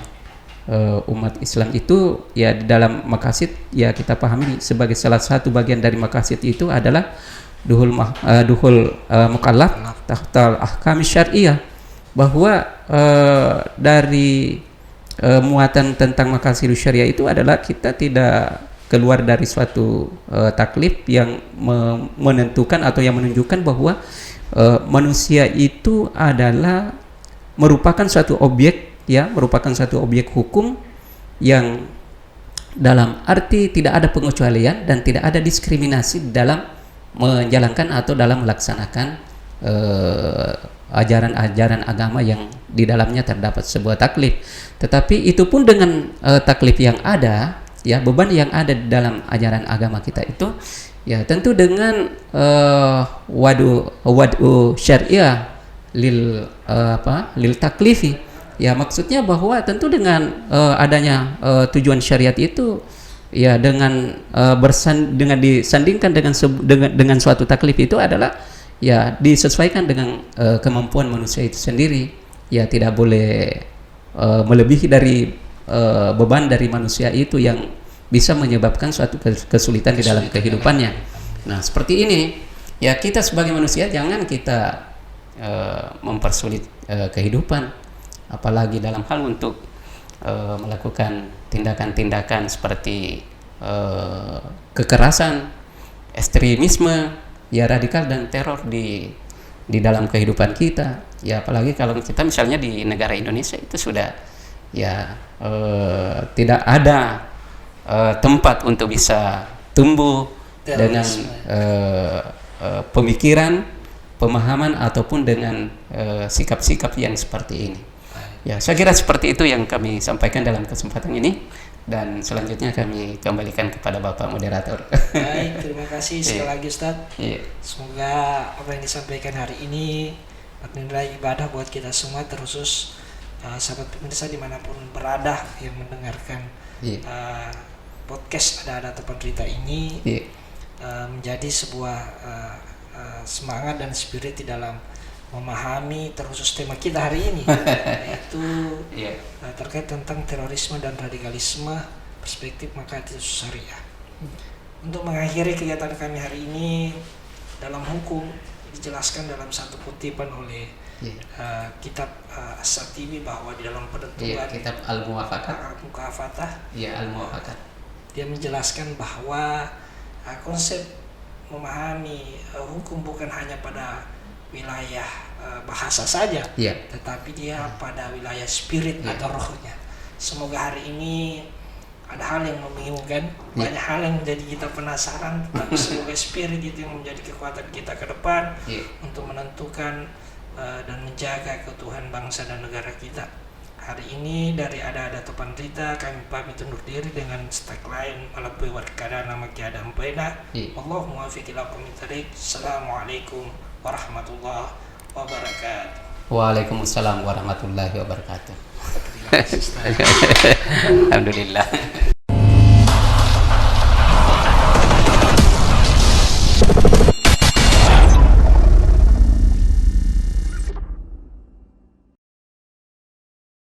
umat Islam itu, ya di dalam maqasid, ya kita pahami sebagai salah satu bagian dari maqasid itu adalah duhul mukallaf tahtal ahkam syar'iyyah, bahwa dari muatan tentang maqasidus syariah itu adalah kita tidak keluar dari suatu taklif yang menentukan atau yang menunjukkan bahwa manusia itu adalah merupakan suatu objek, ya merupakan suatu objek hukum yang dalam arti tidak ada pengecualian dan tidak ada diskriminasi dalam menjalankan atau dalam melaksanakan ajaran-ajaran agama yang di dalamnya terdapat sebuah taklif. Tetapi itu pun dengan taklif yang ada, ya beban yang ada di dalam ajaran agama kita itu, ya tentu dengan wadu syariah lil taklifi, ya maksudnya bahwa tentu dengan adanya tujuan syariat itu ya dengan dengan disandingkan dengan suatu taklif itu adalah ya disesuaikan dengan kemampuan manusia itu sendiri. Ya tidak boleh melebihi dari beban dari manusia itu yang bisa menyebabkan suatu kesulitan di dalam kehidupannya. Nah, seperti ini ya, kita sebagai manusia jangan kita mempersulit kehidupan, apalagi dalam hal untuk melakukan tindakan-tindakan seperti kekerasan, ekstremisme, ya radikal dan teror di dalam kehidupan kita. Ya apalagi kalau kita misalnya di negara Indonesia itu sudah ya tidak ada tempat untuk bisa tumbuh dengan pemikiran, pemahaman ataupun dengan sikap-sikap yang seperti ini. Ya, saya kira seperti itu yang kami sampaikan dalam kesempatan ini, dan selanjutnya kami kembalikan kepada Bapak Moderator. Baik, terima kasih sekali lagi Ustadz. Semoga apa yang disampaikan hari ini bernilai ibadah buat kita semua, terkhusus sahabat pemirsa dimanapun berada yang mendengarkan podcast Ada Tepan Cerita ini, menjadi sebuah semangat dan spirit di dalam memahami terkhusus tema kita hari ini, yaitu terkait tentang terorisme dan radikalisme, perspektif Maqasidus Syariah. Untuk mengakhiri kegiatan kami hari ini, dalam hukum dijelaskan dalam satu kutipan oleh kitab As-Satibi bahwa di dalam penentuan kitab Al-Muwafaqat, Al-Muwafaqat, dia menjelaskan bahwa konsep memahami hukum bukan hanya pada wilayah bahasa saja, tetapi dia pada wilayah spirit atau rohnya. Semoga hari ini ada hal yang membingungkan, banyak hal yang menjadi kita penasaran, tapi semoga spirit itu yang menjadi kekuatan kita ke depan untuk menentukan dan menjaga keutuhan bangsa dan negara kita. Hari ini dari Ada Tepan Cerita kami pamit undur diri dengan tagline Malabui Warkadana Makiada Ampena. Allahumma muwaffiq ila aqwamit thariq. Assalamualaikum warahmatullahi wabarakatuh. Waalaikumsalam warahmatullahi wabarakatuh. Alhamdulillah.